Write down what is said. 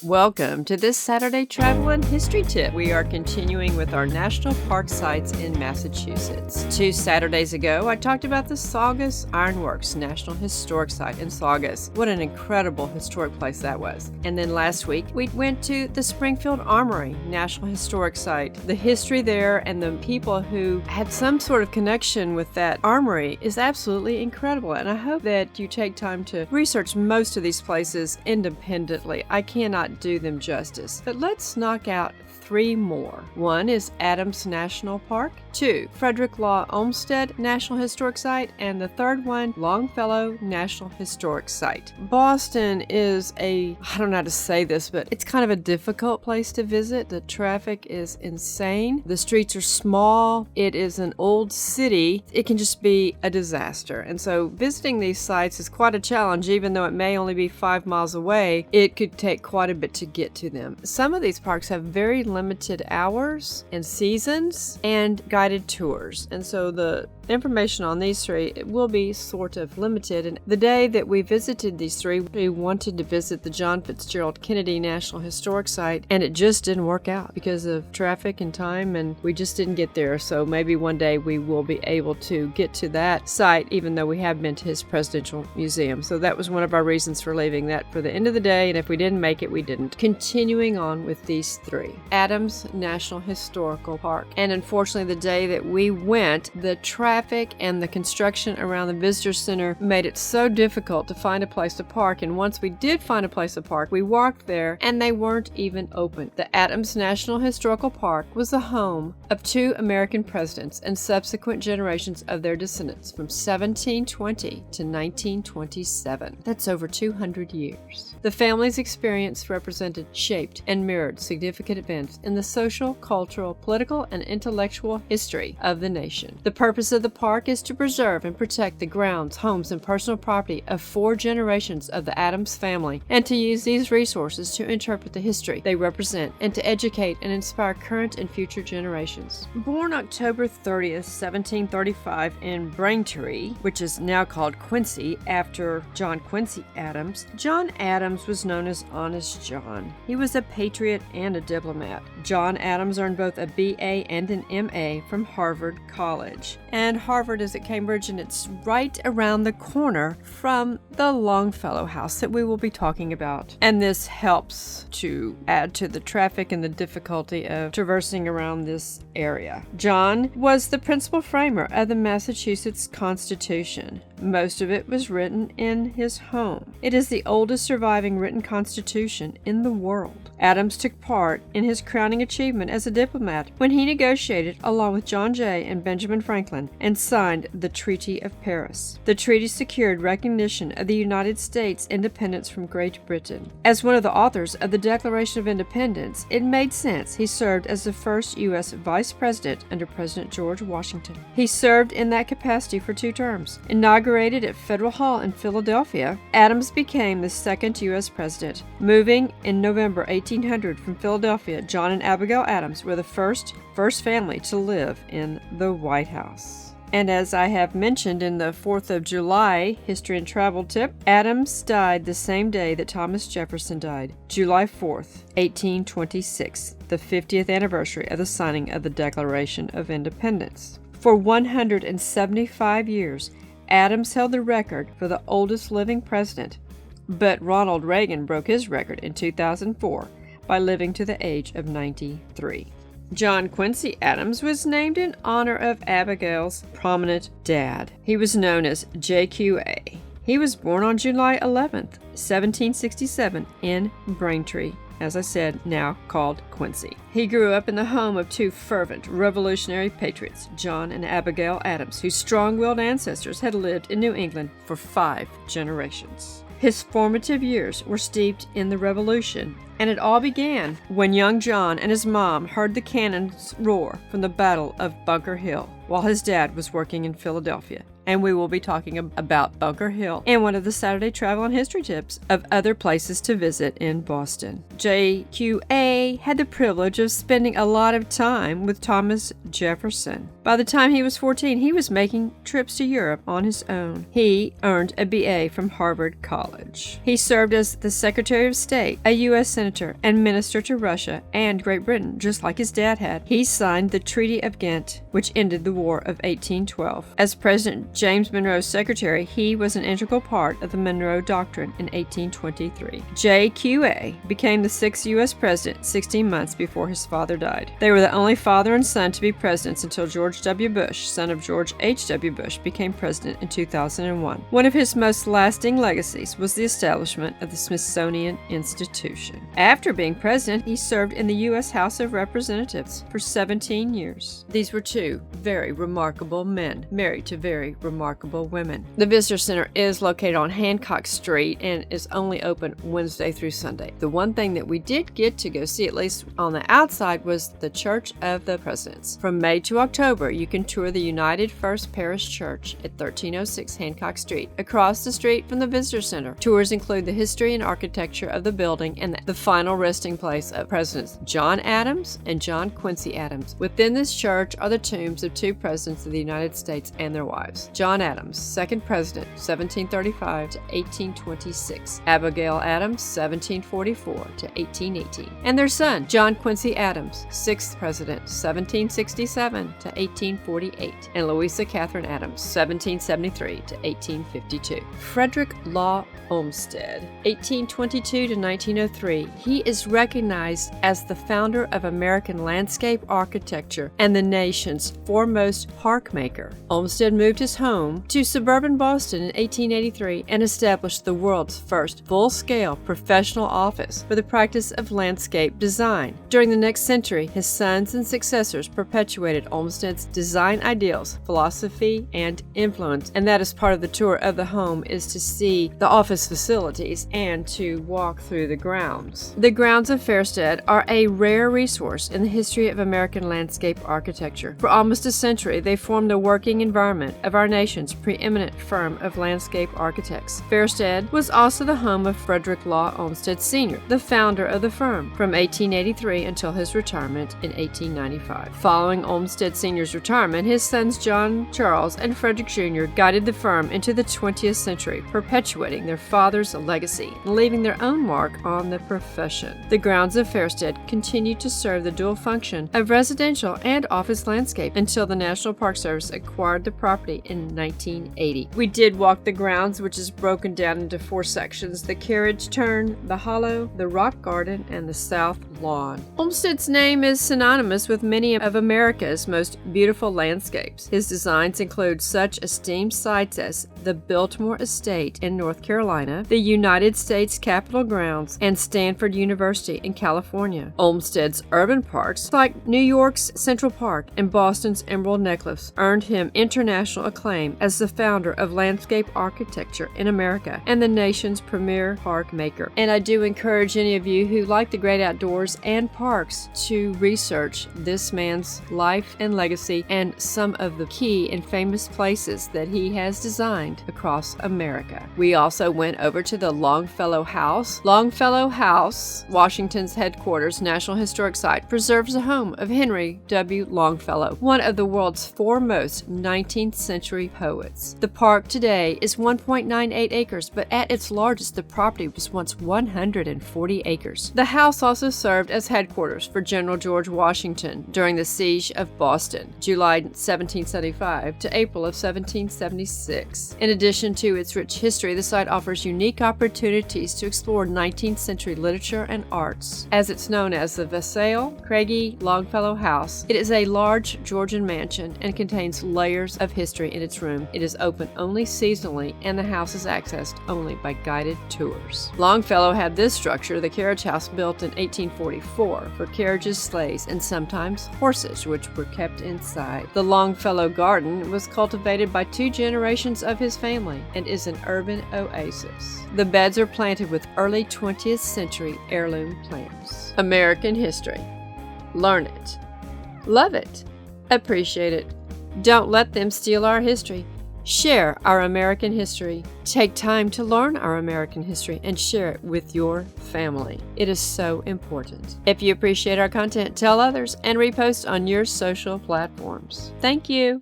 Welcome to this Saturday Travel and History Tip. We are continuing with our national park sites in Massachusetts. 2 Saturdays ago, I talked about the Saugus Ironworks National Historic Site in Saugus. What an incredible historic place that was. And then last week, we went to the Springfield Armory National Historic Site. The history there and the people who had some sort of connection with that armory is absolutely incredible. And I hope that you take time to research most of these places independently. I cannot do them justice. But let's knock out 3 more. 1 is Adams National Park. 2, Frederick Law Olmstead National Historic Site. And the 3rd one, Longfellow National Historic Site. Boston is I don't know how to say this, but it's kind of a difficult place to visit. The traffic is insane. The streets are small. It is an old city. It can just be a disaster. And so visiting these sites is quite a challenge, even though it may only be 5 miles away. It could take quite a bit to get to them. Some of these parks have very limited hours and seasons and guided tours. And so the information on these 3 will be sort of limited. And the day that we visited these 3, we wanted to visit the John Fitzgerald Kennedy National Historic Site, and it just didn't work out because of traffic and time, and we just didn't get there. So maybe one day we will be able to get to that site, even though we have been to his presidential museum. So that was one of our reasons for leaving that for the end of the day, and if we didn't make it, we didn't. Continuing on with these 3. Adams National Historical Park. And unfortunately, the day that we went, the traffic and the construction around the visitor center made it so difficult to find a place to park. And once we did find a place to park, we walked there and they weren't even open. The Adams National Historical Park was the home of 2 American presidents and subsequent generations of their descendants from 1720 to 1927. That's over 200 years. The family's experience represented, shaped, and mirrored significant events in the social, cultural, political, and intellectual history of the nation. The purpose of the park is to preserve and protect the grounds, homes, and personal property of 4 generations of the Adams family, and to use these resources to interpret the history they represent and to educate and inspire current and future generations. Born October 30th, 1735 in Braintree, which is now called Quincy after John Quincy Adams, John Adams was known as Honest John. He was a patriot and a diplomat. John Adams earned both a BA and an MA from Harvard College. And Harvard is at Cambridge, and it's right around the corner from the Longfellow house that we will be talking about. And this helps to add to the traffic and the difficulty of traversing around this area. John was the principal framer of the Massachusetts Constitution. Most of it was written in his home. It is the oldest surviving written constitution in the world. Adams took part in his crowning achievement as a diplomat when he negotiated, along with John Jay and Benjamin Franklin, and signed the Treaty of Paris. The treaty secured recognition of the United States' independence from Great Britain. As one of the authors of the Declaration of Independence, it made sense he served as the first U.S. Vice President under President George Washington. He served in that capacity for 2 terms. Inaugurated at Federal Hall in Philadelphia, Adams became the 2nd U.S. President. Moving in November 1800 from Philadelphia, John and Abigail Adams were the first family to live in the White House. And as I have mentioned in the 4th of July History and Travel Tip, Adams died the same day that Thomas Jefferson died, July 4th, 1826, the 50th anniversary of the signing of the Declaration of Independence. For 175 years, Adams held the record for the oldest living president, but Ronald Reagan broke his record in 2004 by living to the age of 93. John Quincy Adams was named in honor of Abigail's prominent dad. He was known as JQA. He was born on July 11th, 1767 in Braintree, as I said, now called Quincy. He grew up in the home of 2 fervent revolutionary patriots, John and Abigail Adams, whose strong-willed ancestors had lived in New England for 5 generations. His formative years were steeped in the Revolution, and it all began when young John and his mom heard the cannons roar from the Battle of Bunker Hill while his dad was working in Philadelphia. And we will be talking about Bunker Hill in one of the Saturday Travel and History Tips of other places to visit in Boston. JQA had the privilege of spending a lot of time with Thomas Jefferson. By the time he was 14, he was making trips to Europe on his own. He earned a BA from Harvard College. He served as the Secretary of State, a U.S. Senator, and Minister to Russia and Great Britain, just like his dad had. He signed the Treaty of Ghent, which ended the War of 1812. As President James Monroe's secretary, he was an integral part of the Monroe Doctrine in 1823. JQA became the 6th U.S. president 16 months before his father died. They were the only father and son to be presidents until George W. Bush, son of George H.W. Bush, became president in 2001. One of his most lasting legacies was the establishment of the Smithsonian Institution. After being president, he served in the U.S. House of Representatives for 17 years. These were two very remarkable men, married to very remarkable women. The Visitor Center is located on Hancock Street and is only open Wednesday through Sunday. The one thing that we did get to go see, at least on the outside, was the Church of the Presidents. From May to October, you can tour the United First Parish Church at 1306 Hancock Street, across the street from the Visitor Center. Tours include the history and architecture of the building and the final resting place of Presidents John Adams and John Quincy Adams. Within this church are the tombs of two presidents of the United States and their wives. John Adams, 2nd President, 1735 to 1826. Abigail Adams, 1744 to 1818. And their son, John Quincy Adams, 6th President, 1767 to 1848. And Louisa Catherine Adams, 1773 to 1852. Frederick Law Olmstead, 1822 to 1903. He is recognized as the founder of American landscape architecture and the nation's foremost park maker. Olmstead moved his home to suburban Boston in 1883 and established the world's first full-scale professional office for the practice of landscape design. During the next century, his sons and successors perpetuated Olmstead's design ideals, philosophy, and influence, and that is part of the tour of the home, is to see the office facilities and to walk through the grounds. The grounds of Fairstead are a rare resource in the history of American landscape architecture. For almost a century, they formed the working environment of our nation's preeminent firm of landscape architects. Fairstead was also the home of Frederick Law Olmstead Sr., the founder of the firm, from 1883 until his retirement in 1895. Following Olmstead Sr.'s retirement, his sons John Charles and Frederick Jr. guided the firm into the 20th century, perpetuating their father's legacy and leaving their own mark on the profession. The grounds of Fairstead continued to serve the dual function of residential and office landscape until the National Park Service acquired the property in 1980. We did walk the grounds, which is broken down into 4 sections: the carriage turn, the hollow, the rock garden, and the south lawn. Olmstead's name is synonymous with many of America's most beautiful landscapes. His designs include such esteemed sites as the Biltmore Estate in North Carolina, the United States Capitol grounds, and Stanford University in California. Olmstead's urban parks, like New York's Central Park and Boston's Emerald Necklace, earned him international acclaim as the founder of landscape architecture in America and the nation's premier park maker. And I do encourage any of you who like the great outdoors and parks to research this man's life and legacy and some of the key and famous places that he has designed across America. We also went over to the Longfellow House. Longfellow House, Washington's headquarters National Historic Site, preserves the home of Henry W. Longfellow, one of the world's foremost 19th century poets. The park today is 1.98 acres, but at its largest, the property was once 140 acres. The house also served as headquarters for General George Washington during the Siege of Boston, July 1775 to April of 1776. In addition to its rich history, the site offers unique opportunities to explore 19th century literature and arts. As it's known as the Vassail Craigie Longfellow House, it is a large Georgian mansion and contains layers of history in its room. It is open only seasonally, and the house is accessed only by guided tours. Longfellow had this structure, the carriage house, built in 1844 for carriages, sleighs, and sometimes horses, which were kept inside. The Longfellow Garden was cultivated by 2 generations of his family and is an urban oasis. The beds are planted with early 20th century heirloom plants. American history. Learn it. Love it. Appreciate it. Don't let them steal our history. Share our American history. Take time to learn our American history and share it with your family. It is so important. If you appreciate our content, tell others and repost on your social platforms. Thank you.